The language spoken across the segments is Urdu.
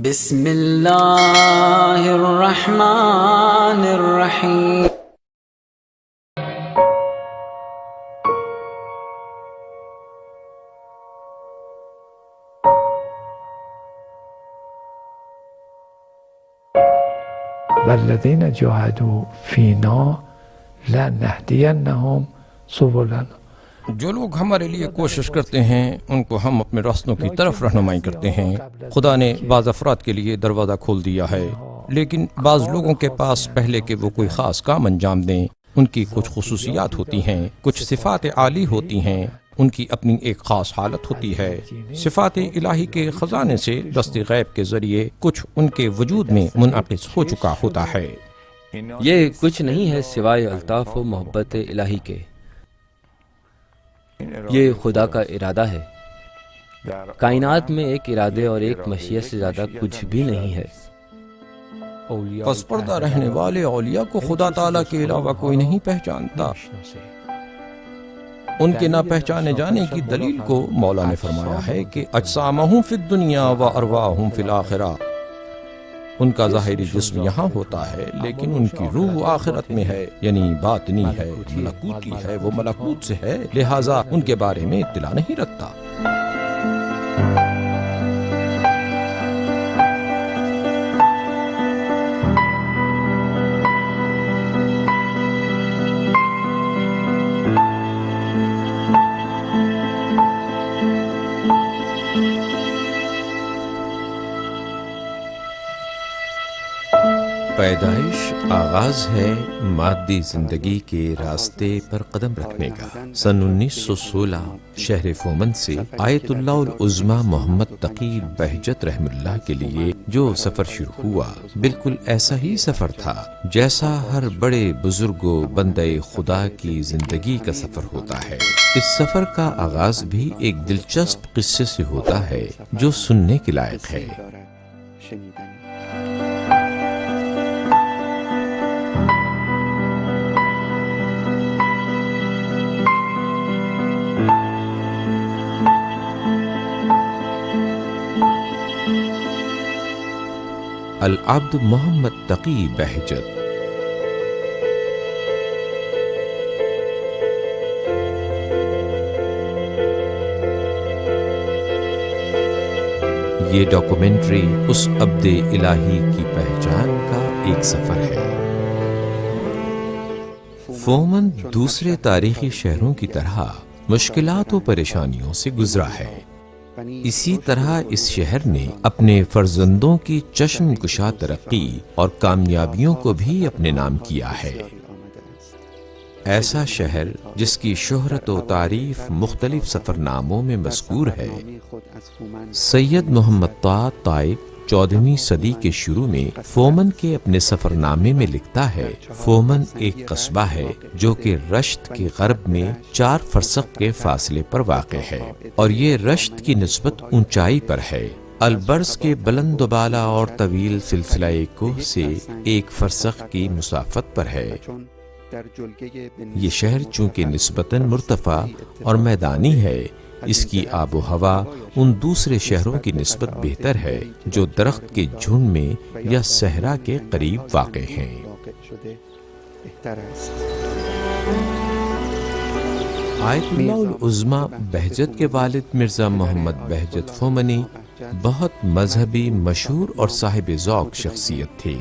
بسم اللہ الرحمن الرحیم والذین جاهدوا فینا لنهدینهم سبلنا. جو لوگ ہمارے لیے کوشش کرتے ہیں ان کو ہم اپنے راستوں کی طرف رہنمائی کرتے ہیں. خدا نے بعض افراد کے لیے دروازہ کھول دیا ہے، لیکن بعض لوگوں کے پاس پہلے کہ وہ کوئی خاص کام انجام دیں ان کی کچھ خصوصیات ہوتی ہیں، کچھ صفات عالی ہوتی ہیں، ان کی اپنی ایک خاص حالت ہوتی ہے. صفات الہی کے خزانے سے دست غیب کے ذریعے کچھ ان کے وجود میں منعکس ہو چکا ہوتا ہے. یہ کچھ نہیں ہے سوائے الطاف و محبت الہی کے. یہ خدا کا ارادہ ہے. کائنات میں ایک ارادے اور ایک مشیت سے زیادہ کچھ بھی نہیں ہے. پس پردہ رہنے والے اولیاء کو خدا تعالیٰ کے علاوہ کوئی نہیں پہچانتا. ان کے نہ پہچانے جانے کی دلیل کو مولا نے فرمایا ہے کہ اجسامہم فی الدنیا و ارواحہم فی الآخرہ. ان کا ظاہری جسم یہاں ہوتا ہے لیکن ان کی روح آخرت میں ہے، یعنی باطنی ہے، ملکوتی ہے، وہ ملکوت سے ہے، لہٰذا ان کے بارے میں اطلاع نہیں رکھتا. پیدائش آغاز ہے مادی زندگی کے راستے پر قدم رکھنے کا. سن 1916 شہر فومن سے آیت اللہ العظمی محمد تقی بہجت رحم اللہ کے لیے جو سفر شروع ہوا بالکل ایسا ہی سفر تھا جیسا ہر بڑے بزرگ و بندے خدا کی زندگی کا سفر ہوتا ہے. اس سفر کا آغاز بھی ایک دلچسپ قصے سے ہوتا ہے جو سننے کے لائق ہے. العبد محمد تقی بہجت. یہ ڈاکومنٹری اس عبد الہی کی پہچان کا ایک سفر ہے. فومن دوسرے تاریخی شہروں کی طرح مشکلات و پریشانیوں سے گزرا ہے. اسی طرح اس شہر نے اپنے فرزندوں کی چشم کشا ترقی اور کامیابیوں کو بھی اپنے نام کیا ہے. ایسا شہر جس کی شہرت و تعریف مختلف سفرناموں میں مذکور ہے. سید محمد طہ طائب 14ویں صدی کے شروع میں فومن کے اپنے سفرنامے میں لکھتا ہے، فومن ایک قصبہ ہے جو کہ رشت کے غرب میں 4 فرسخ کے فاصلے پر واقع ہے، اور یہ رشت کی نسبت اونچائی پر ہے. البرز کے بلند و بالا اور طویل سلسلہ کوہ سے 1 فرسخ کی مسافت پر ہے. یہ شہر چونکہ نسبتاً مرتفع اور میدانی ہے، اس کی آب و ہوا ان دوسرے شہروں کی نسبت بہتر ہے جو درخت کے جھنڈ میں یا صحرا کے قریب واقع ہیں. آیت اللہ العظمی بہجت کے والد مرزا محمد بہجت فومنی بہت مذہبی، مشہور اور صاحب ذوق شخصیت تھے.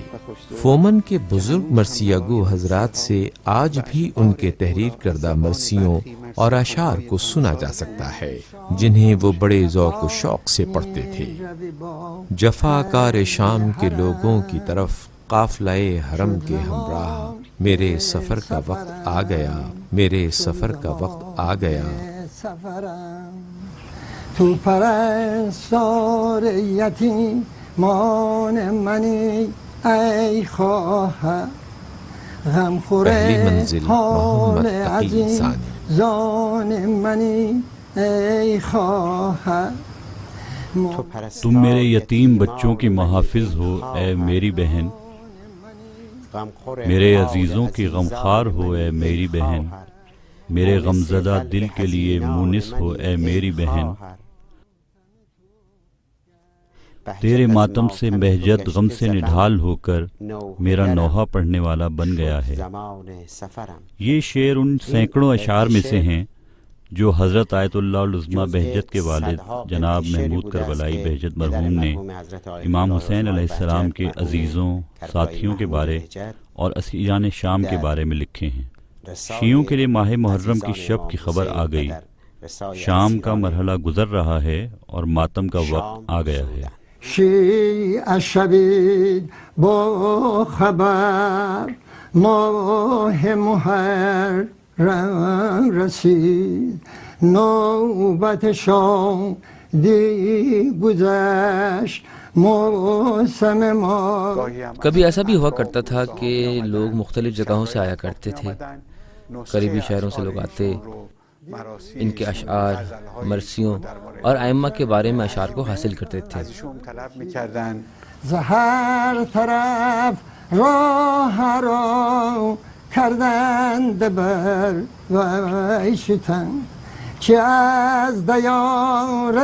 فومن کے بزرگ مرثیہ گو حضرات سے آج بھی ان کے تحریر کردہ مرثیوں اور اشعار کو سنا جا سکتا ہے جنہیں وہ بڑے ذوق و شوق سے پڑھتے تھے. جفا کار شام کے لوگوں کی طرف قافلہ حرم کے ہمراہ، میرے سفر کا وقت آ گیا، میرے سفر کا وقت آ گیا. تو پرستار یتیمان منی ای خواهر، غمخور پہلی منزل حال محمد تقی عظیم ثانی. زان منی ای خواهر. تم میرے یتیم بچوں کی محافظ ہو اے میری بہن، میرے عزیزوں کی غمخوار ہو اے میری بہن، میرے غمزدہ دل کے لیے مونس ہو اے میری بہن. تیرے ماتم سے بہجت غم سے نڈھال ہو کر میرا نوحہ پڑھنے والا بن گیا ہے۔ یہ شعر ان سینکڑوں اشعار میں سے ہیں جو حضرت آیت اللہ العظمیٰ بہجت کے والد جناب محمود کربلائی بہجت مرحوم نے امام حسین علیہ السلام کے عزیزوں، ساتھیوں کے بارے اور اسیران شام کے بارے میں لکھے ہیں۔ شیعوں کے لیے ماہ محرم کی شب کی خبر آ گئی، شام کا مرحلہ گزر رہا ہے اور ماتم کا وقت آ گیا ہے۔ شیعه شوید با خبر ماه محرم رسید نوبت شام دی گذشت موسم ما۔ کبھی ایسا بھی ہوا کرتا تھا کہ لوگ مختلف جگہوں سے آیا کرتے تھے، قریبی شہروں سے لوگ آتے، ان کے اشعار، مرثیوں اور ائمہ کے بارے میں اشعار کو حاصل کرتے تھے۔ زہر طرف راہ رو کردند بر ویشتن چه از دیار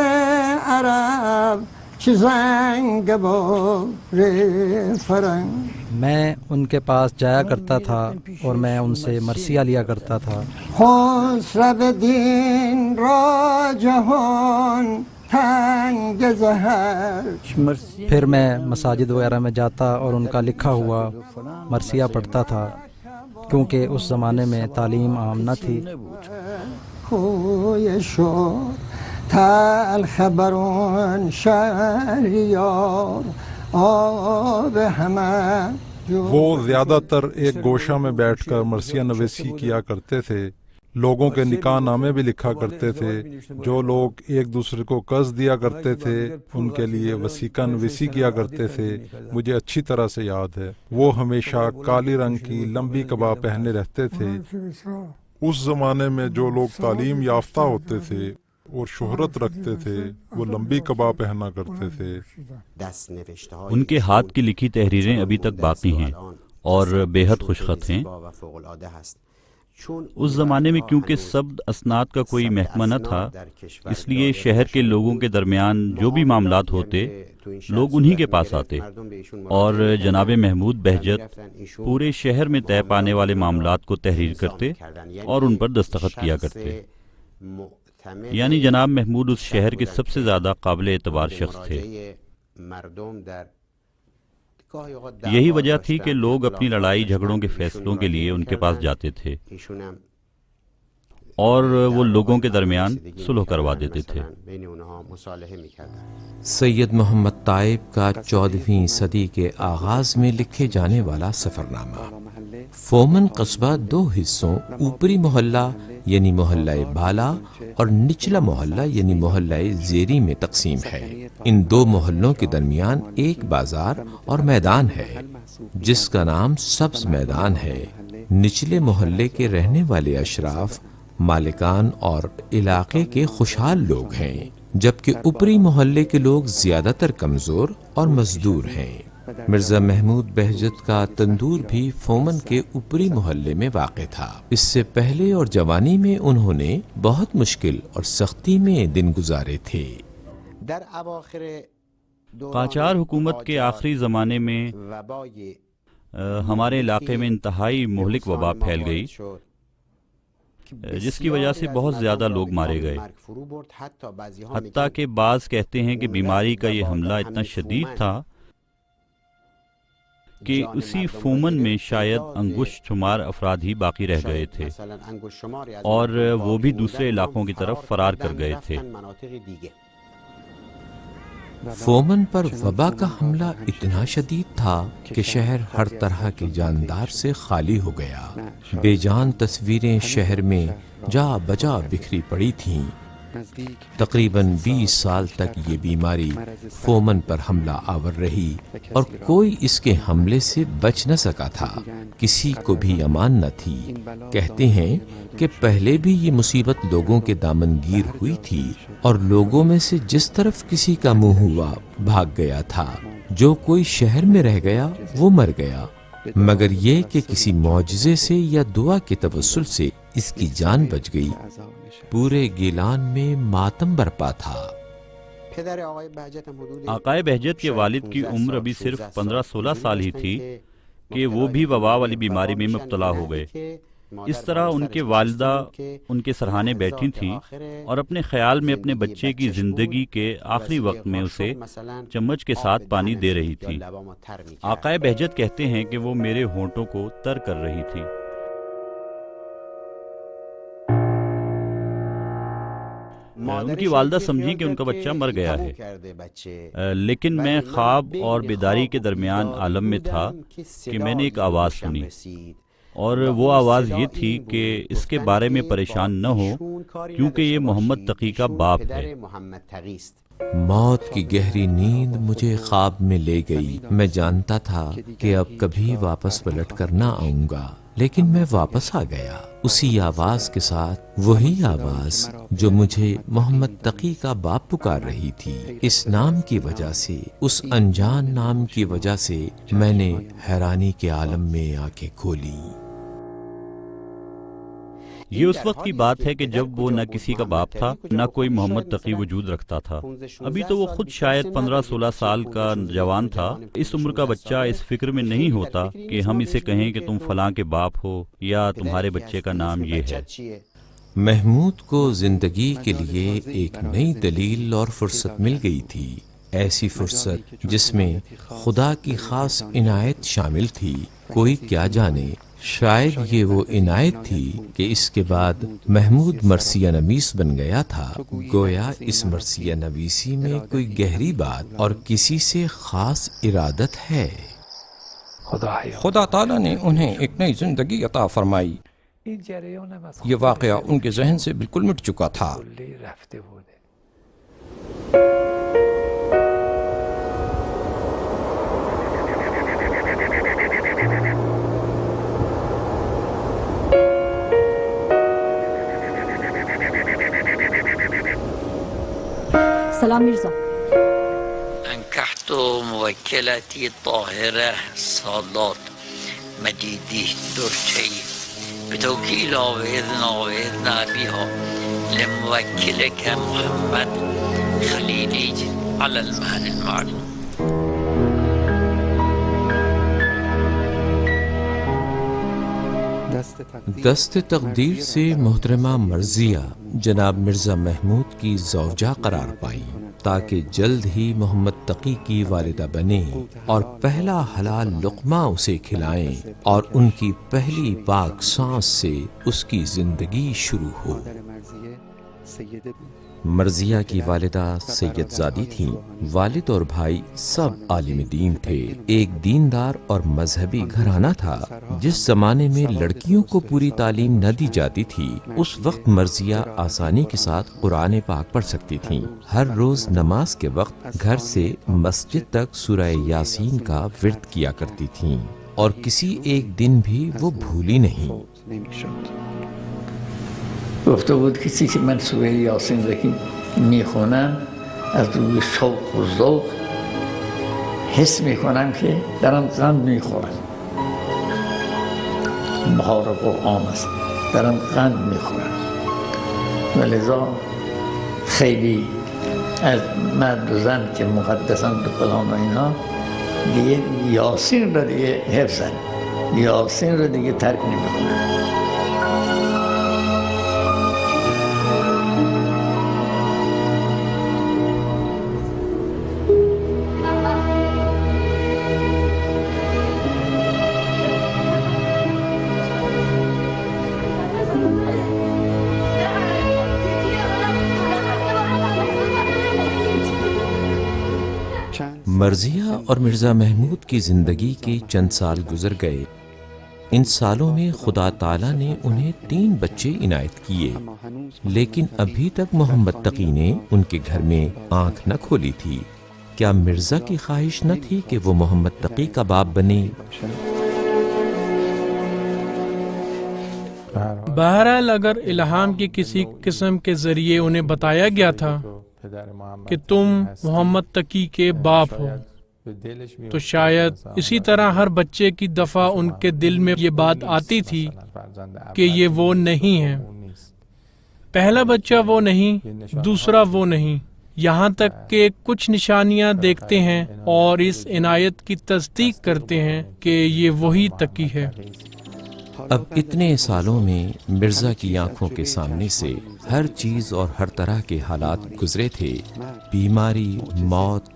عرب چه زنگبار فرنگ۔ میں ان کے پاس جایا کرتا تھا اور میں ان سے مرثیہ لیا کرتا تھا۔ خسرو دین را جہان تنگ زہر۔ پھر میں مساجد وغیرہ میں جاتا اور ان کا لکھا ہوا مرثیہ پڑھتا تھا، کیونکہ اس زمانے میں تعلیم عام نہ تھی۔ خوی شد تلخ برون شهریار آب همه۔ وہ زیادہ تر ایک گوشہ میں بیٹھ کر مرثیہ نویسی کیا کرتے تھے، لوگوں کے نکاح نامے بھی لکھا کرتے تھے، جو لوگ ایک دوسرے کو قرض دیا کرتے تھے ان کے لیے وثیقہ نویسی کیا کرتے تھے۔ مجھے اچھی طرح سے یاد ہے، وہ ہمیشہ کالی رنگ کی لمبی قبا پہنے رہتے تھے۔ اس زمانے میں جو لوگ تعلیم یافتہ ہوتے تھے اور شہرت رکھتے تھے وہ لمبی قبا پہنا کرتے تھے۔ ان کے ہاتھ کی لکھی تحریریں ابھی تک باقی ہیں اور بے حد خوشخط ہیں۔ اس زمانے میں کیونکہ سبد اسناد کا کوئی محکمہ نہ تھا، اس لیے شہر کے لوگوں کے درمیان جو بھی معاملات ہوتے لوگ انہی کے پاس آتے، اور جناب محمود بہجت پورے شہر میں طے پانے والے معاملات کو تحریر کرتے اور ان پر دستخط کیا کرتے۔ یعنی جناب محمود اس شہر کے سب سے زیادہ قابل اعتبار شخص تھے۔ یہی وجہ تھی کہ لوگ اپنی لڑائی جھگڑوں کے فیصلوں کے لیے ان کے پاس جاتے تھے اور وہ لوگوں کے درمیان صلح کروا دیتے تھے۔ سید محمد طائب کا 14ویں صدی کے آغاز میں لکھے جانے والا سفرنامہ۔ فومن قصبہ 2 حصوں اوپری محلہ یعنی محلہ بالا اور نچلا محلہ یعنی محلہ زیری میں تقسیم ہے۔ ان 2 محلوں کے درمیان ایک بازار اور میدان ہے جس کا نام سبز میدان ہے۔ نچلے محلے کے رہنے والے اشراف، مالکان اور علاقے کے خوشحال لوگ ہیں، جبکہ اوپری محلے کے لوگ زیادہ تر کمزور اور مزدور ہیں۔ مرزا محمود بہجت کا تندور بھی فومن کے اوپری محلے میں واقع تھا۔ اس سے پہلے اور جوانی میں انہوں نے بہت مشکل اور سختی میں دن گزارے تھے۔ قاجار حکومت کے آخری زمانے میں ہمارے علاقے میں انتہائی مہلک وبا پھیل گئی، جس کی وجہ سے بہت زیادہ لوگ مارے گئے، حتیٰ کہ بعض کہتے ہیں کہ بیماری کا یہ حملہ اتنا شدید تھا کہ اسی فومن میں شاید انگشت شمار افراد ہی باقی رہ گئے تھے اور وہ بھی دوسرے علاقوں کی طرف فرار کر گئے تھے۔ فومن پر وبا کا حملہ اتنا شدید تھا کہ شہر ہر طرح کے جاندار سے خالی ہو گیا۔ بے جان تصویریں شہر میں جا بجا بکھری پڑی تھیں۔ تقریباً 20 سال تک یہ بیماری فومن پر حملہ آور رہی اور کوئی اس کے حملے سے بچ نہ سکا تھا، کسی کو بھی امان نہ تھی۔ کہتے ہیں کہ پہلے بھی یہ مصیبت لوگوں کے دامن گیر ہوئی تھی اور لوگوں میں سے جس طرف کسی کا منہ ہوا بھاگ گیا تھا، جو کوئی شہر میں رہ گیا وہ مر گیا، مگر یہ کہ کسی معجزے سے یا دعا کے توسل سے اس کی جان بچ گئی۔ پورے گیلان میں ماتم برپا تھا۔ آقائے بہجت کے والد کی عمر ابھی صرف 15-16 سال ہی تھی کہ وہ بھی وبا والی بیماری میں مبتلا ہو گئے۔ اس طرح ان کے والدہ ان کے سرہانے بیٹھی تھیں اور اپنے خیال میں اپنے بچے کی زندگی کے آخری وقت میں اسے چمچ کے ساتھ پانی دے رہی تھی۔ آقائے بہجت کہتے ہیں کہ وہ میرے ہونٹوں کو تر کر رہی تھی۔ ان کی والدہ سمجھی کہ ان کا بچہ مر گیا ہے، لیکن میں خواب اور بیداری کے درمیان عالم میں تھا کہ میں نے ایک آواز سنی، اور وہ آواز یہ تھی کہ اس کے بارے میں پریشان نہ ہو کیونکہ یہ محمد تقی کا باپ ہے۔ موت کی گہری نیند مجھے خواب میں لے گئی۔ میں جانتا تھا کہ اب کبھی واپس پلٹ کر نہ آؤں گا، لیکن میں واپس آ گیا، اسی آواز کے ساتھ، وہی آواز جو مجھے محمد تقی کا باپ پکار رہی تھی۔ اس نام کی وجہ سے، اس انجان نام کی وجہ سے میں نے حیرانی کے عالم میں آنکھیں کھولی۔ یہ اس وقت کی بات ہے کہ جب وہ نہ کسی کا باپ تھا، نہ کوئی محمد تقی وجود رکھتا تھا۔ ابھی تو وہ خود شاید 15-16 سال کا جوان تھا۔ اس عمر کا بچہ اس فکر میں نہیں ہوتا کہ ہم اسے کہیں کہ تم فلاں کے باپ ہو یا تمہارے بچے کا نام یہ ہے۔ محمود کو زندگی کے لیے ایک نئی دلیل اور فرصت مل گئی تھی، ایسی فرصت جس میں خدا کی خاص عنایت شامل تھی۔ کوئی کیا جانے، شاید یہ وہ عنایت تھی کہ اس کے بعد محمود مرثیہ نویس بن گیا تھا۔ گویا اس مرثیہ نویسی میں کوئی گہری بات اور کسی سے خاص ارادت ہے۔ خدا تعالیٰ نے انہیں ایک نئی زندگی عطا فرمائی۔ یہ واقعہ ان کے ذہن سے بالکل مٹ چکا تھا۔ سلام مرزا. أنكحت موكلتي طاهرة صالات مجيدي درشي بتوكيل وإذن أبيها لموكلك محمد خليلي على المهر المعلوم. دست تقدیر سے محترمہ مرضیہ جناب مرزا محمود کی زوجہ قرار پائیں تاکہ جلد ہی محمد تقی کی والدہ بنیں اور پہلا حلال لقمہ اسے کھلائیں اور ان کی پہلی پاک سانس سے اس کی زندگی شروع ہو۔ مرضیہ کی والدہ سید زادی تھیں۔ والد اور بھائی سب عالم دین تھے۔ ایک دیندار اور مذہبی گھرانہ تھا۔ جس زمانے میں لڑکیوں کو پوری تعلیم نہ دی جاتی تھی، اس وقت مرضیہ آسانی کے ساتھ قرآن پاک پڑھ سکتی تھیں۔ ہر روز نماز کے وقت گھر سے مسجد تک سورہ یاسین کا ورد کیا کرتی تھیں اور کسی ایک دن بھی وہ بھولی نہیں۔ گفته بود که چیزی که من سوره یاسین رو میخونم از روی شوق و ذوق حس میکنم که دارم قند میخورم. بهار قرآن است، دارم قند میخورم و لذا خیلی از مرد و زن که مقدسن به فلان و اینا دیگه یاسین رو دیگه حفظن، یاسین رو دیگه ترک نمیکنن. مرضیہ اور مرزا محمود کی زندگی کے چند سال گزر گئے۔ ان سالوں میں خدا تعالیٰ نے انہیں 3 بچے عنایت کیے، لیکن ابھی تک محمد تقی نے ان کے گھر میں آنکھ نہ کھولی تھی۔ کیا مرزا کی خواہش نہ تھی کہ وہ محمد تقی کا باپ بنے؟ بہرحال اگر الہام کی کسی قسم کے ذریعے انہیں بتایا گیا تھا کہ تم محمد تقی کے باپ ہو، تو شاید اسی طرح ہر بچے کی دفعہ ان کے دل میں یہ بات آتی تھی کہ یہ وہ نہیں ہے، پہلا بچہ وہ نہیں، دوسرا وہ نہیں، یہاں تک کہ کچھ نشانیاں دیکھتے ہیں اور اس عنایت کی تصدیق کرتے ہیں کہ یہ وہی تقی ہے۔ اب اتنے سالوں میں مرزا کی آنکھوں کے سامنے سے ہر چیز اور ہر طرح کے حالات گزرے تھے، بیماری،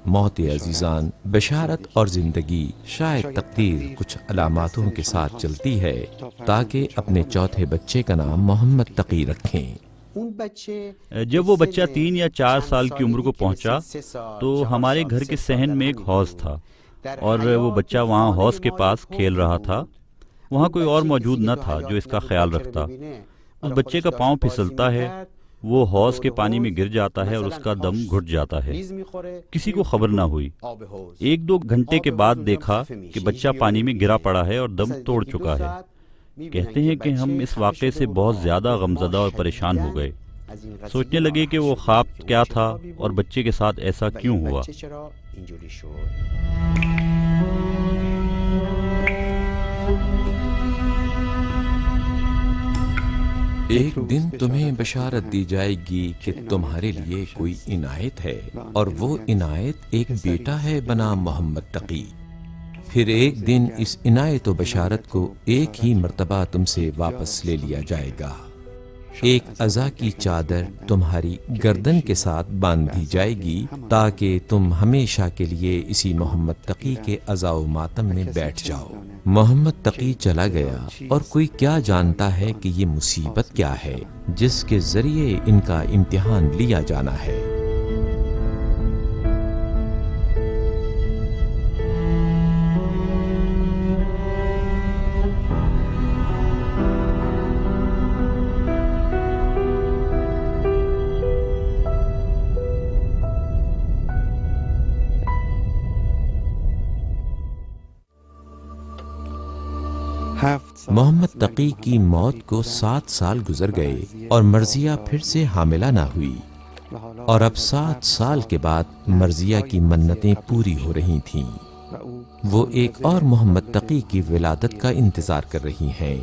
موت عزیزان، بشارت اور زندگی۔ شاید تقدیر کچھ علاماتوں کے ساتھ چلتی ہے تاکہ اپنے چوتھے بچے کا نام محمد تقی رکھیں۔ جب وہ بچہ 3 یا 4 سال کی عمر کو پہنچا تو ہمارے گھر کے صحن میں ایک حوض تھا اور وہ بچہ وہاں حوض کے پاس کھیل رہا تھا۔ وہاں کوئی اور موجود نہ تھا جو اس کا خیال رکھتا۔ اس بچے کا پاؤں پھسلتا ہے، وہ حوض کے پانی میں گر جاتا ہے اور اس کا دم گھٹ جاتا ہے۔ کسی کو خبر نہ ہوئی۔ 1-2 گھنٹے کے بعد دیکھا کہ بچہ پانی میں گرا پڑا ہے اور دم توڑ چکا ہے۔ کہتے ہیں کہ ہم اس واقعے سے بہت زیادہ غمزدہ اور پریشان ہو گئے۔ سوچنے لگے کہ وہ خواب کیا تھا اور بچے کے ساتھ ایسا کیوں ہوا۔ ایک دن تمہیں بشارت دی جائے گی کہ تمہارے لیے کوئی عنایت ہے، اور وہ عنایت ایک بیٹا ہے بنام محمد تقی۔ پھر ایک دن اس عنایت و بشارت کو ایک ہی مرتبہ تم سے واپس لے لیا جائے گا۔ ایک عزا کی چادر تمہاری گردن کے ساتھ باندھ دی جائے گی تاکہ تم ہمیشہ کے لیے اسی محمد تقی کے عزا و ماتم میں بیٹھ جاؤ۔ محمد تقی چلا گیا اور کوئی کیا جانتا ہے کہ یہ مصیبت کیا ہے جس کے ذریعے ان کا امتحان لیا جانا ہے۔ محمد تقی کی موت کو 7 سال گزر گئے اور مرضیہ پھر سے حاملہ نہ ہوئی، اور اب 7 سال کے بعد مرضیہ کی منتیں پوری ہو رہی تھیں۔ وہ ایک اور محمد تقی کی ولادت کا انتظار کر رہی ہیں،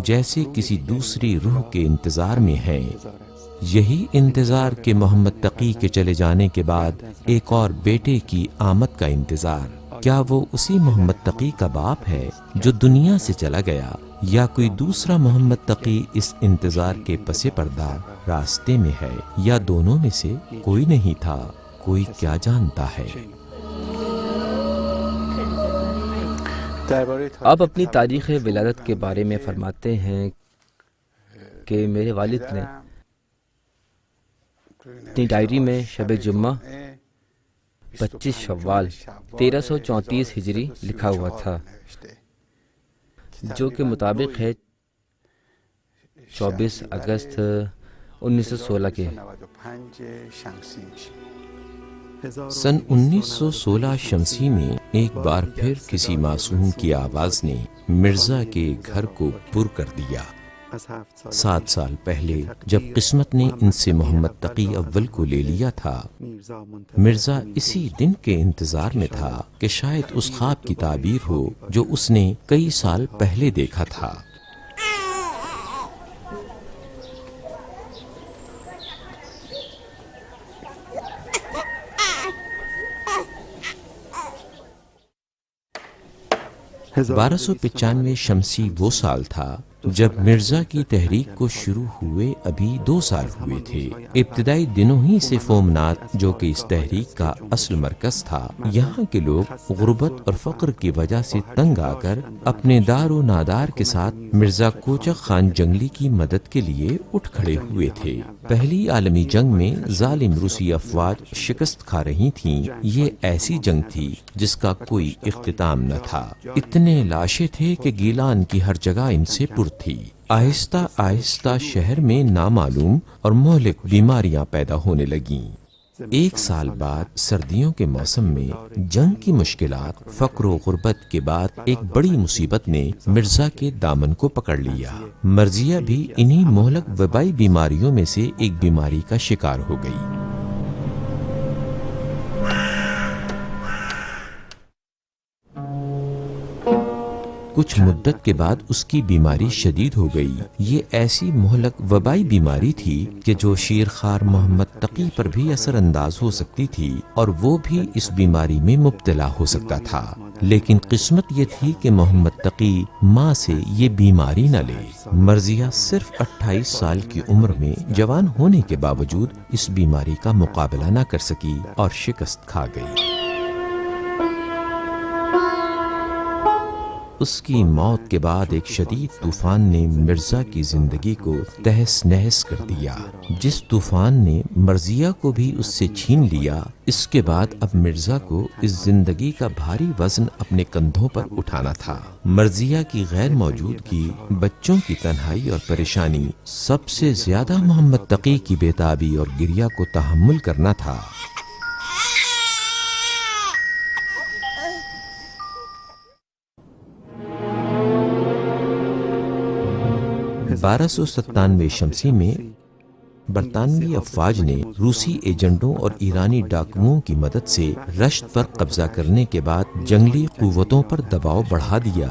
جیسے کسی دوسری روح کے انتظار میں ہیں۔ یہی انتظار کہ محمد تقی کے چلے جانے کے بعد ایک اور بیٹے کی آمد کا انتظار۔ کیا وہ اسی محمد تقی کا باپ ہے جو دنیا سے چلا گیا، یا کوئی دوسرا محمد تقی اس انتظار کے پس پردہ راستے میں ہے، یا دونوں میں سے کوئی نہیں تھا؟ کوئی کیا جانتا ہے۔ آپ اپنی تاریخ ولادت کے بارے میں فرماتے ہیں کہ میرے والد نے اپنی ڈائری میں شب جمعہ 25 شوال 1334 ہجری لکھا ہوا تھا، جو کہ مطابق ہے 24 اگست 1916 کے۔ سن 1916 شمسی میں ایک بار پھر کسی معصوم کی آواز نے مرزا کے گھر کو پر کر دیا۔ 7 سال پہلے جب قسمت نے ان سے محمد تقی اول کو لے لیا تھا، مرزا اسی دن کے انتظار میں تھا کہ شاید اس خواب کی تعبیر ہو جو اس نے کئی سال پہلے دیکھا تھا۔ بارہ 1295 شمسی وہ سال تھا جب مرزا کی تحریک کو شروع ہوئے ابھی 2 سال ہوئے تھے۔ ابتدائی دنوں ہی سے فومنات، جو کہ اس تحریک کا اصل مرکز تھا، یہاں کے لوگ غربت اور فقر کی وجہ سے تنگ آ کر اپنے دار و نادار کے ساتھ مرزا کوچک خان جنگلی کی مدد کے لیے اٹھ کھڑے ہوئے تھے۔ پہلی عالمی جنگ میں ظالم روسی افواج شکست کھا رہی تھیں۔ یہ ایسی جنگ تھی جس کا کوئی اختتام نہ تھا۔ اتنے لاشیں تھے کہ گیلان کی ہر جگہ ان سے پر تھی۔ آہستہ آہستہ شہر میں نامعلوم اور مہلک بیماریاں پیدا ہونے لگیں۔ 1 سال بعد سردیوں کے موسم میں جنگ کی مشکلات، فقر و غربت کے بعد ایک بڑی مصیبت نے مرزا کے دامن کو پکڑ لیا۔ مرضیہ بھی انہی مہلک وبائی بیماریوں میں سے ایک بیماری کا شکار ہو گئی۔ کچھ مدت کے بعد اس کی بیماری شدید ہو گئی۔ یہ ایسی مہلک وبائی بیماری تھی کہ جو شیرخوار محمد تقی پر بھی اثر انداز ہو سکتی تھی اور وہ بھی اس بیماری میں مبتلا ہو سکتا تھا، لیکن قسمت یہ تھی کہ محمد تقی ماں سے یہ بیماری نہ لے۔ مرضیہ صرف 28 سال کی عمر میں جوان ہونے کے باوجود اس بیماری کا مقابلہ نہ کر سکی اور شکست کھا گئی۔ اس کی موت کے بعد ایک شدید طوفان نے مرزا کی زندگی کو تہس نہس کر دیا۔ جس طوفان نے مرضیہ کو بھی اس سے چھین لیا، اس کے بعد اب مرزا کو اس زندگی کا بھاری وزن اپنے کندھوں پر اٹھانا تھا۔ مرضیہ کی غیر موجودگی، بچوں کی تنہائی اور پریشانی، سب سے زیادہ محمد تقی کی بے تابی اور گریہ کو تحمل کرنا تھا۔ 1297 شمسی میں برطانوی افواج نے روسی ایجنٹوں اور ایرانی ڈاکوؤں کی مدد سے رشت پر قبضہ کرنے کے بعد جنگلی قوتوں پر دباؤ بڑھا دیا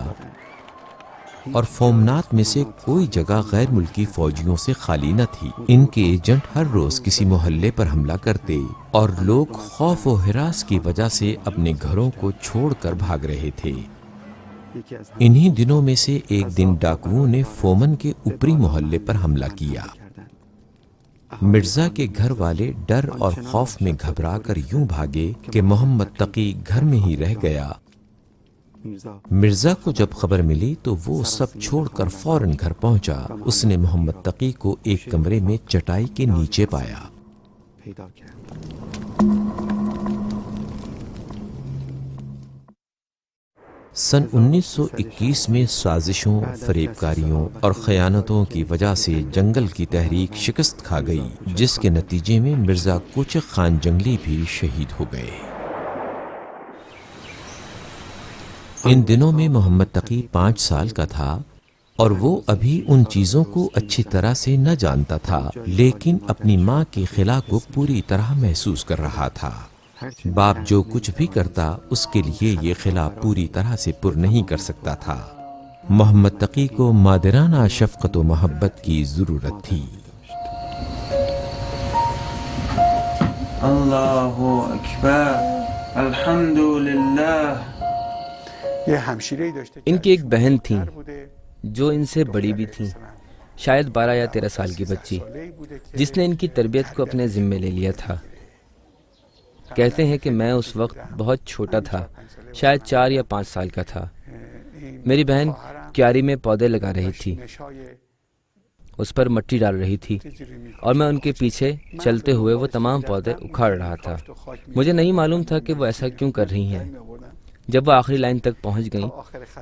اور فومنات میں سے کوئی جگہ غیر ملکی فوجیوں سے خالی نہ تھی۔ ان کے ایجنٹ ہر روز کسی محلے پر حملہ کرتے اور لوگ خوف و ہراس کی وجہ سے اپنے گھروں کو چھوڑ کر بھاگ رہے تھے۔ انہی دنوں میں سے ایک دن ڈاکوؤں نے فومن کے اوپری محلے پر حملہ کیا۔ مرزا کے گھر والے ڈر اور خوف میں گھبرا کر یوں بھاگے کہ محمد تقی گھر میں ہی رہ گیا۔ مرزا کو جب خبر ملی تو وہ سب چھوڑ کر فوراً گھر پہنچا۔ اس نے محمد تقی کو ایک کمرے میں چٹائی کے نیچے پایا۔ سن 1921 میں سازشوں، فریب کاریوں اور خیانتوں کی وجہ سے جنگل کی تحریک شکست کھا گئی، جس کے نتیجے میں مرزا کوچک خان جنگلی بھی شہید ہو گئے۔ ان دنوں میں محمد تقی 5 سال کا تھا اور وہ ابھی ان چیزوں کو اچھی طرح سے نہ جانتا تھا، لیکن اپنی ماں کے خلا کو پوری طرح محسوس کر رہا تھا۔ باپ جو کچھ بھی کرتا اس کے لیے یہ خلا پوری طرح سے پر نہیں کر سکتا تھا۔ محمد تقی کو مادرانہ شفقت و محبت کی ضرورت تھی۔ اللہ اکبر، الحمدللہ۔ ان کی ایک بہن تھی جو ان سے بڑی بھی تھیں، شاید 12 یا 13 سال کی بچی، جس نے ان کی تربیت کو اپنے ذمے لے لیا تھا۔ کہتے ہیں کہ میں اس وقت بہت چھوٹا تھا، شاید 4 یا 5 سال کا تھا۔ میری بہن کیاری میں پودے لگا رہی تھی، اس پر مٹی ڈال رہی تھی اور میں ان کے پیچھے چلتے ہوئے وہ تمام پودے اکھاڑ رہا تھا۔ مجھے نہیں معلوم تھا کہ وہ ایسا کیوں کر رہی ہیں۔ جب وہ آخری لائن تک پہنچ گئیں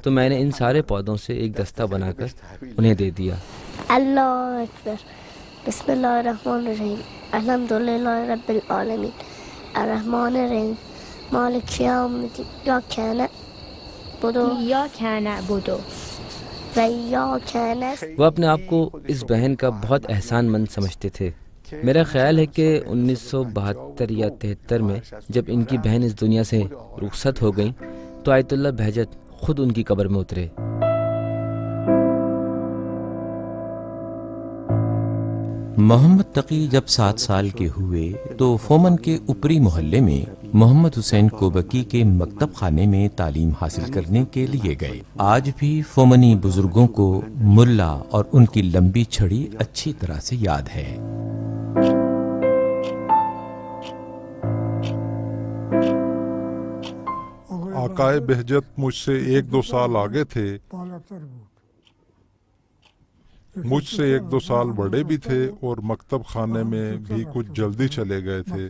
تو میں نے ان سارے پودوں سے ایک دستہ بنا کر انہیں دے دیا۔ اللہ اکبر، بسم اللہ الرحمن الرحیم، الحمدللہ رب العالمین، الرحمن الرحیم، مالک یوم الدین، ایاک نعبد و ایاک نستعین۔ وہ اپنے آپ کو اس بہن کا بہت احسان مند سمجھتے تھے۔ میرا خیال ہے کہ 1972 یا 73 میں جب ان کی بہن اس دنیا سے رخصت ہو گئی تو آیت اللہ بہجت خود ان کی قبر میں اترے۔ محمد تقی جب 7 سال کے ہوئے تو فومن کے اوپری محلے میں محمد حسین کوبکی کے مکتب خانے میں تعلیم حاصل کرنے کے لیے گئے۔ آج بھی فومنی بزرگوں کو ملا اور ان کی لمبی چھڑی اچھی طرح سے یاد ہے۔ آقائے بہجت مجھ سے 1-2 سال آگے تھے، مجھ سے 1-2 سال بڑے بھی تھے اور مکتب خانے میں بھی کچھ جلدی چلے گئے تھے۔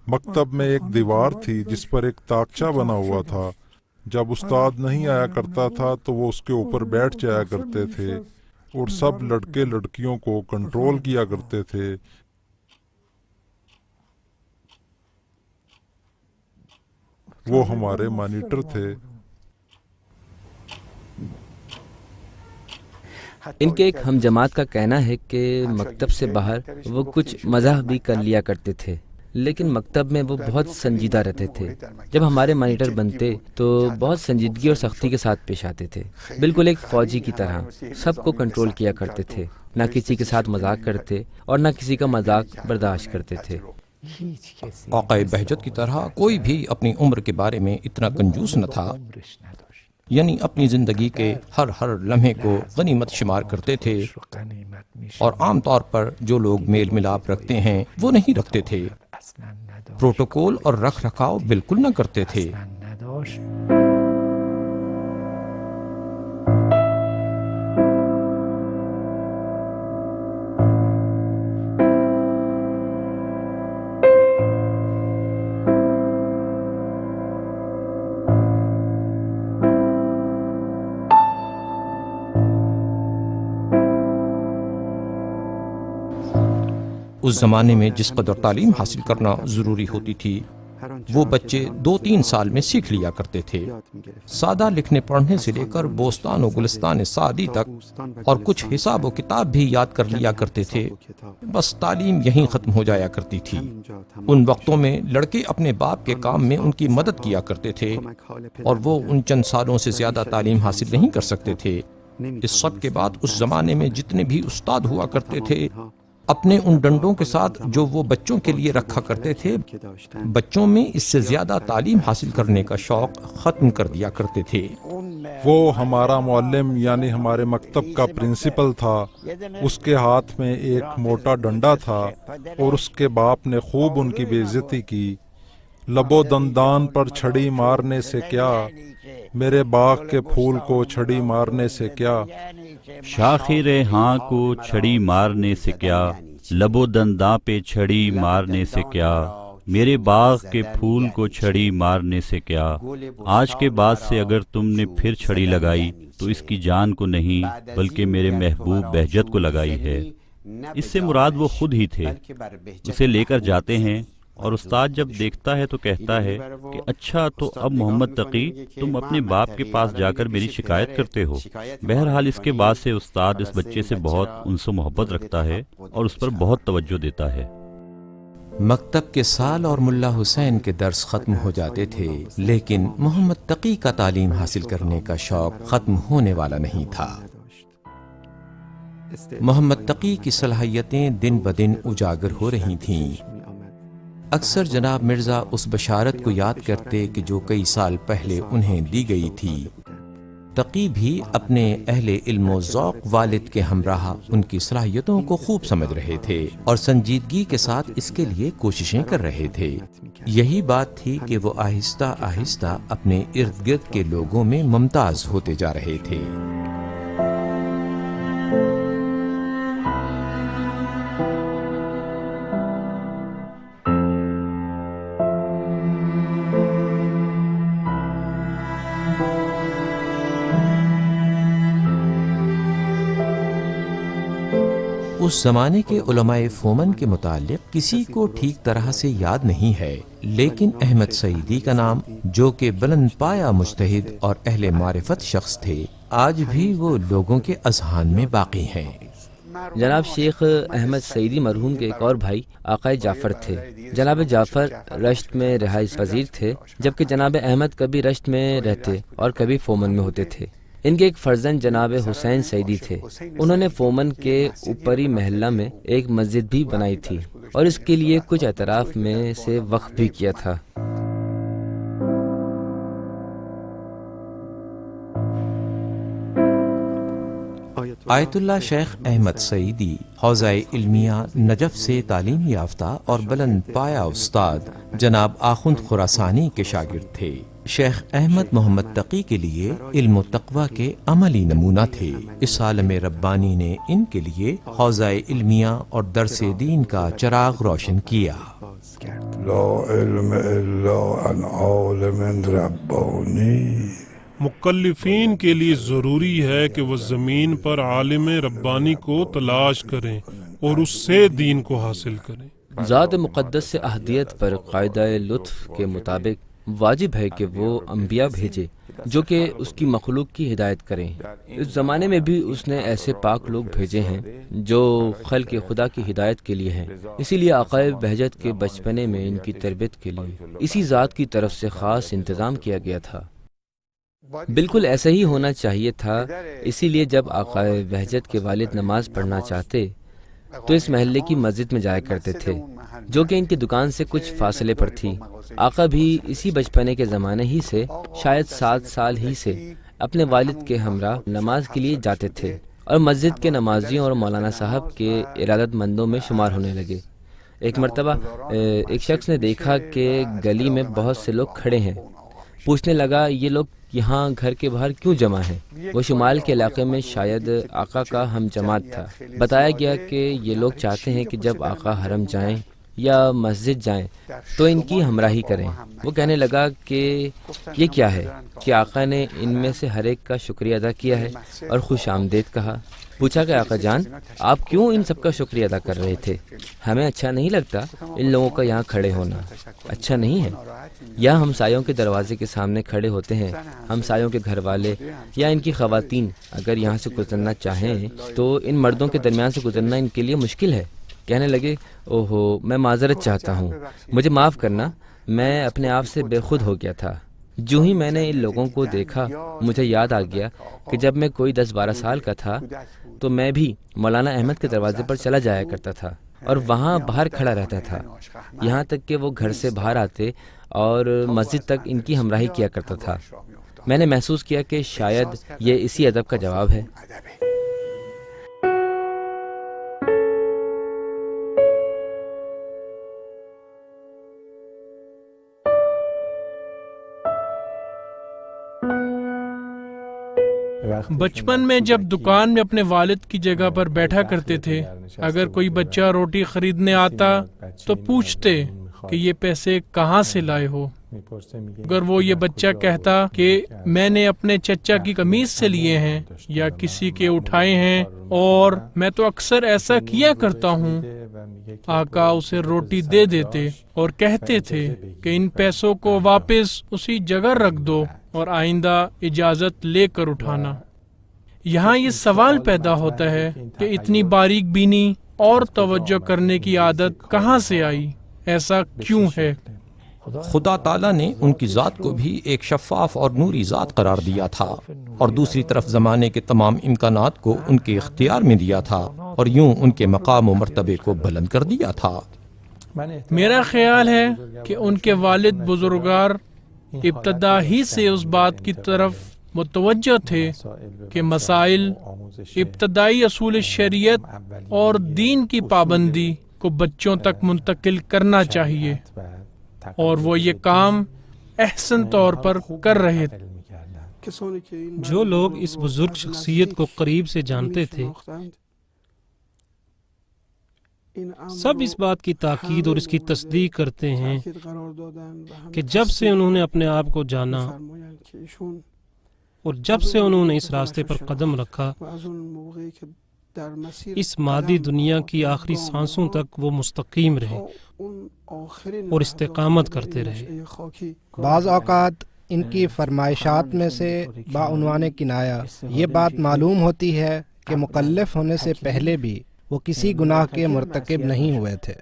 مکتب میں ایک دیوار تھی جس پر ایک تاکچہ بنا ہوا تھا۔ جب استاد نہیں آیا کرتا تھا تو وہ اس کے اوپر بیٹھ جایا کرتے تھے اور سب لڑکے لڑکیوں کو کنٹرول کیا کرتے تھے۔ وہ ہمارے مانیٹر تھے۔ ان کے ایک ہم جماعت کا کہنا ہے کہ مکتب سے باہر وہ کچھ مزاح بھی کر لیا کرتے تھے۔ لیکن مکتب میں وہ بہت سنجیدہ رہتے تھے. جب ہمارے مانیٹر بنتے تو بہت سنجیدگی اور سختی کے ساتھ پیش آتے تھے، بالکل ایک فوجی کی طرح. سب کو کنٹرول کیا کرتے تھے، نہ کسی کے ساتھ مذاق کرتے اور نہ کسی کا مذاق برداشت کرتے تھے. آقا بہجت کی طرح کوئی بھی اپنی عمر کے بارے میں اتنا کنجوس نہ تھا، یعنی اپنی زندگی کے ہر لمحے کو غنیمت شمار کرتے تھے، اور عام طور پر جو لوگ میل ملاپ رکھتے ہیں وہ نہیں رکھتے تھے. پروٹوکول اور رکھ رکھاؤ بالکل نہ کرتے تھے. اس زمانے میں جس قدر تعلیم حاصل کرنا ضروری ہوتی تھی وہ بچے 2-3 سال میں سیکھ لیا کرتے تھے. سادہ لکھنے پڑھنے سے لے کر بوستان و گلستان سعدی تک، اور کچھ حساب و کتاب بھی یاد کر لیا کرتے تھے. بس تعلیم یہیں ختم ہو جایا کرتی تھی. ان وقتوں میں لڑکے اپنے باپ کے کام میں ان کی مدد کیا کرتے تھے، اور وہ ان چند سالوں سے زیادہ تعلیم حاصل نہیں کر سکتے تھے. اس سب کے بعد اس زمانے میں جتنے بھی استاد ہوا کرتے تھے، اپنے ان ڈنڈوں کے ساتھ جو وہ بچوں کے لیے رکھا کرتے تھے، بچوں میں اس سے زیادہ تعلیم حاصل کرنے کا شوق ختم کر دیا کرتے تھے. وہ ہمارا معلم یعنی ہمارے مکتب کا پرنسپل تھا. اس کے ہاتھ میں ایک موٹا ڈنڈا تھا اور اس کے باپ نے خوب ان کی بے عزتی کی. لب و دندان پر چھڑی مارنے سے کیا، میرے باغ کے پھول کو چھڑی مارنے سے کیا، شاخ ریحاں کو چھڑی مارنے سے کیا، لب و دنداں پہ چھڑی مارنے سے کیا، میرے باغ کے پھول کو چھڑی مارنے سے کیا. آج کے بعد سے اگر تم نے پھر چھڑی لگائی تو اس کی جان کو نہیں بلکہ میرے محبوب بہجت کو لگائی ہے. اس سے مراد وہ خود ہی تھے. اسے لے کر جاتے ہیں اور استاد جب دیکھتا ہے تو کہتا ہے کہ اچھا تو اب محمد تقی تم اپنے باپ کے پاس جا کر میری شکایت کرتے ہو. بہرحال اس کے بعد سے استاد اس بچے سے بہت انس و محبت رکھتا ہے اور اس پر بہت توجہ دیتا ہے. مکتب کے سال اور ملا حسین کے درس ختم ہو جاتے تھے، لیکن محمد تقی کا تعلیم حاصل کرنے کا شوق ختم ہونے والا نہیں تھا. محمد تقی کی صلاحیتیں دن بدن اجاگر ہو رہی تھیں. اکثر جناب مرزا اس بشارت کو یاد کرتے کہ جو کئی سال پہلے انہیں دی گئی تھی. تقی بھی اپنے اہل علم و ذوق والد کے ہمراہ ان کی صلاحیتوں کو خوب سمجھ رہے تھے اور سنجیدگی کے ساتھ اس کے لیے کوششیں کر رہے تھے. یہی بات تھی کہ وہ آہستہ آہستہ اپنے ارد گرد کے لوگوں میں ممتاز ہوتے جا رہے تھے. اس زمانے کے علماء فومن کے متعلق کسی کو ٹھیک طرح سے یاد نہیں ہے، لیکن احمد سعیدی کا نام، جو کہ بلند پایا مجتہد اور اہل معرفت شخص تھے، آج بھی وہ لوگوں کے اذہان میں باقی ہیں. جناب شیخ احمد سعیدی مرحوم کے ایک اور بھائی آقا جعفر تھے. جناب جعفر رشت میں رہائش پذیر تھے، جبکہ جناب احمد کبھی رشت میں رہتے اور کبھی فومن میں ہوتے تھے. ان کے ایک فرزند جناب حسین سعیدی تھے. انہوں نے فومن کے اوپری محلہ میں ایک مسجد بھی بنائی تھی اور اس کے لیے کچھ اطراف میں سے وقف بھی کیا تھا. آیت اللہ شیخ احمد سعیدی حوزہ علمیہ نجف سے تعلیم یافتہ اور بلند پایا استاد جناب آخوند خراسانی کے شاگرد تھے. شیخ احمد محمد تقی کے لیے علم و تقوی کے عملی نمونہ تھے. اس عالم ربانی نے ان کے لیے حوزہ علمیہ اور درس دین کا چراغ روشن کیا. لا علم الا عن عالم ربانی. مکلفین کے لیے ضروری ہے کہ وہ زمین پر عالم ربانی کو تلاش کریں اور اس سے دین کو حاصل کریں. ذات مقدس سے احدیت پر قاعدہ لطف کے مطابق واجب ہے کہ وہ انبیاء بھیجے جو کہ اس کی مخلوق کی ہدایت کریں۔ اس زمانے میں بھی اس نے ایسے پاک لوگ بھیجے ہیں جو خلق خدا کی ہدایت کے لیے ہیں، اسی لیے آقا بہجت کے بچپنے میں ان کی تربیت کے لیے اسی ذات کی طرف سے خاص انتظام کیا گیا تھا۔ بالکل ایسا ہی ہونا چاہیے تھا، اسی لیے جب آقا بہجت کے والد نماز پڑھنا چاہتے تو اس محلے کی مسجد میں جایا کرتے تھے، جو کہ ان کی دکان سے کچھ فاصلے پر تھی۔ آقا بھی اسی بچپنے کے زمانے ہی سے، شاید 7 سال ہی سے، اپنے والد کے ہمراہ نماز کے لیے جاتے تھے اور مسجد کے نمازیوں اور مولانا صاحب کے ارادت مندوں میں شمار ہونے لگے۔ ایک مرتبہ ایک شخص نے دیکھا کہ گلی میں بہت سے لوگ کھڑے ہیں، پوچھنے لگا یہ لوگ یہاں گھر کے باہر کیوں جمع ہیں؟ وہ شمال کے علاقے میں شاید آقا کا ہم جماعت تھا۔ بتایا گیا کہ یہ لوگ چاہتے ہیں کہ جب آقا حرم جائیں یا مسجد جائیں تو ان کی ہمراہی کریں۔ وہ کہنے لگا کہ یہ کیا ہے کہ آقا نے ان میں سے ہر ایک کا شکریہ ادا کیا ہے اور خوش آمدید کہا۔ پوچھا کہ آقا جان آپ کیوں ان سب کا شکریہ ادا کر رہے تھے؟ ہمیں اچھا نہیں لگتا ان لوگوں کا یہاں کھڑے ہونا، اچھا نہیں ہے۔ یہاں ہمسایوں کے دروازے کے سامنے کھڑے ہوتے ہیں، ہمسایوں کے گھر والے یا ان کی خواتین اگر یہاں سے گزرنا چاہیں تو ان مردوں کے درمیان سے گزرنا ان کے لیے مشکل ہے۔ کہنے لگے اوہو میں معذرت چاہتا ہوں، مجھے معاف کرنا، میں اپنے آپ سے بے خود ہو گیا تھا۔ جو ہی میں نے ان لوگوں کو دیکھا مجھے یاد آ گیا کہ جب میں کوئی 10-12 سال کا تھا تو میں بھی مولانا احمد کے دروازے پر چلا جایا کرتا تھا اور وہاں باہر کھڑا رہتا تھا، یہاں تک کہ وہ گھر سے باہر آتے اور مسجد تک ان کی ہمراہی کیا کرتا تھا۔ میں نے محسوس کیا کہ شاید یہ اسی ادب کا جواب ہے۔ بچپن میں جب دکان میں اپنے والد کی جگہ پر بیٹھا کرتے تھے، اگر کوئی بچہ روٹی خریدنے آتا تو پوچھتے کہ یہ پیسے کہاں سے لائے ہو۔ اگر وہ یہ بچہ کہتا کہ میں نے اپنے چچا کی قمیض سے لیے ہیں یا کسی کے اٹھائے ہیں اور میں تو اکثر ایسا کیا کرتا ہوں، آقا اسے روٹی دے دیتے اور کہتے تھے کہ ان پیسوں کو واپس اسی جگہ رکھ دو اور آئندہ اجازت لے کر اٹھانا۔ یہاں یہ سوال پیدا ہوتا ہے کہ اتنی باریک بینی اور توجہ کرنے کی عادت کہاں سے آئی؟ ایسا کیوں ہے؟ خدا تعالیٰ نے ان کی ذات کو بھی ایک شفاف اور نوری ذات قرار دیا تھا اور دوسری طرف زمانے کے تمام امکانات کو ان کے اختیار میں دیا تھا اور یوں ان کے مقام و مرتبے کو بلند کر دیا تھا۔ میرا خیال ہے کہ ان کے والد بزرگار ابتدا ہی سے اس بات کی طرف متوجہ تھے کہ مسائل، ابتدائی اصول شریعت اور دین کی پابندی کو بچوں تک منتقل کرنا چاہیے، اور وہ یہ کام احسن طور پر کر رہے تھے۔ جو لوگ اس بزرگ شخصیت کو قریب سے جانتے تھے سب اس بات کی تاکید اور اس کی تصدیق کرتے ہیں کہ جب سے انہوں نے اپنے آپ کو جانا اور جب سے انہوں نے اس راستے پر قدم رکھا، اس مادی دنیا کی آخری سانسوں تک وہ مستقیم رہے اور استقامت کرتے رہے۔ بعض اوقات ان کی فرمائشات میں سے بعنوان کنایہ یہ بات معلوم ہوتی ہے کہ مکلف ہونے سے پہلے بھی وہ کسی گناہ کے مرتکب نہیں ہوئے تھے۔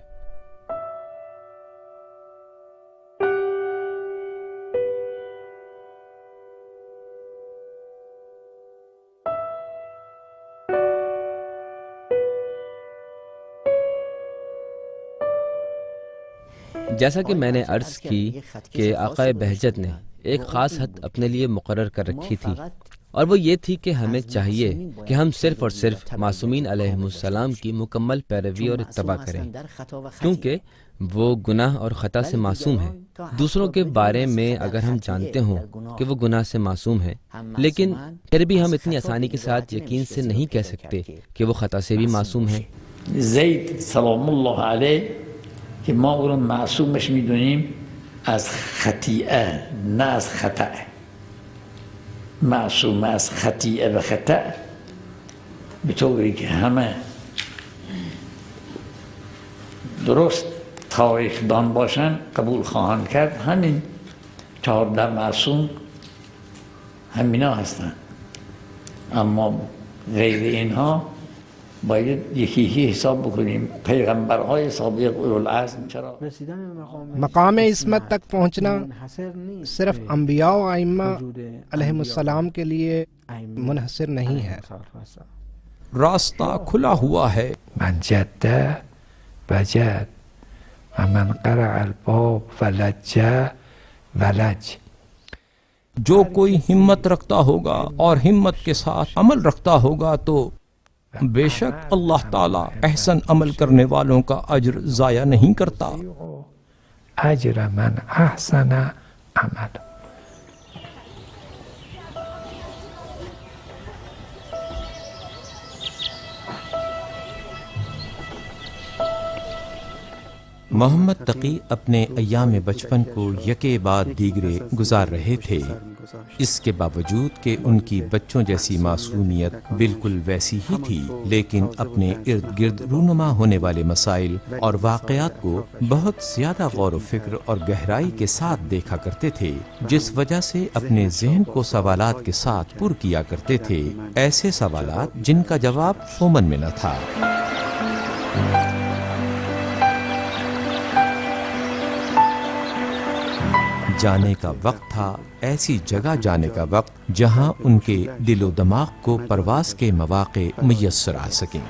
جیسا کہ میں نے عرض کی کہ آقا بہجت نے ایک خاص حد اپنے لیے مقرر کر رکھی تھی، اور وہ یہ تھی کہ ہمیں چاہیے کہ ہم صرف اور صرف معصومین علیہم السلام کی مکمل پیروی اور اتباع کریں، کیونکہ وہ گناہ اور خطا سے معصوم ہیں۔ دوسروں کے بارے میں اگر ہم جانتے ہوں کہ وہ گناہ سے معصوم ہیں، لیکن پھر بھی ہم اتنی آسانی کے ساتھ یقین سے نہیں کہہ سکتے کہ وہ خطا سے بھی معصوم ہیں۔ زید سلام الله علیه که ما او را معصومش میدونیم از خطیئه نه از خطأ، معصوم از خطیئه و خطأ به طوری که همه درست تاریخ دان باشن قبول خواهند کرد. همین 14 معصوم همینا هستن، اما غیر اینها باید یکی یکی حساب بکنیم. پیغمبرهای سابق اولوالعزم چرا مقام عصمت تک پہنچنا صرف انبیاء و ائمہ علیہم السلام کے لیے منحصر نہیں ہے. راستہ کھلا ہوا ہے. من جده وجد و من قرع الباب ولج ولج. جو کوئی ہمت رکھتا ہوگا اور ہمت کے ساتھ عمل رکھتا ہوگا تو بے شک اللہ تعالی احسن عمل کرنے والوں کا اجر ضائع نہیں کرتا. اجر من احسن عمل. محمد تقی اپنے ایام بچپن کو یکے بعد دیگرے گزار رہے تھے. اس کے باوجود کہ ان کی بچوں جیسی معصومیت بالکل ویسی ہی تھی، لیکن اپنے ارد گرد رونما ہونے والے مسائل اور واقعات کو بہت زیادہ غور و فکر اور گہرائی کے ساتھ دیکھا کرتے تھے، جس وجہ سے اپنے ذہن کو سوالات کے ساتھ پر کیا کرتے تھے، ایسے سوالات جن کا جواب فومن میں نہ تھا. جانے کا وقت تھا، ایسی جگہ جانے کا وقت جہاں ان کے دل و دماغ کو پرواز کے مواقع میسر آ سکیں.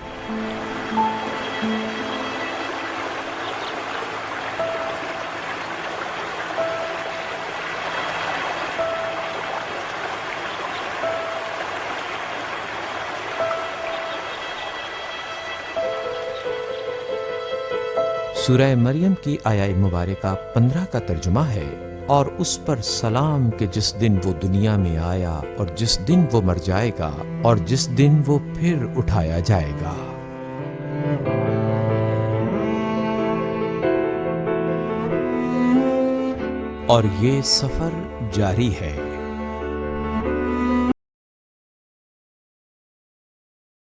سورہ مریم کی آیہ مبارکہ 15 کا ترجمہ ہے، اور اس پر سلام کہ جس دن وہ دنیا میں آیا اور جس دن وہ مر جائے گا اور جس دن وہ پھر اٹھایا جائے گا. اور یہ سفر جاری ہے.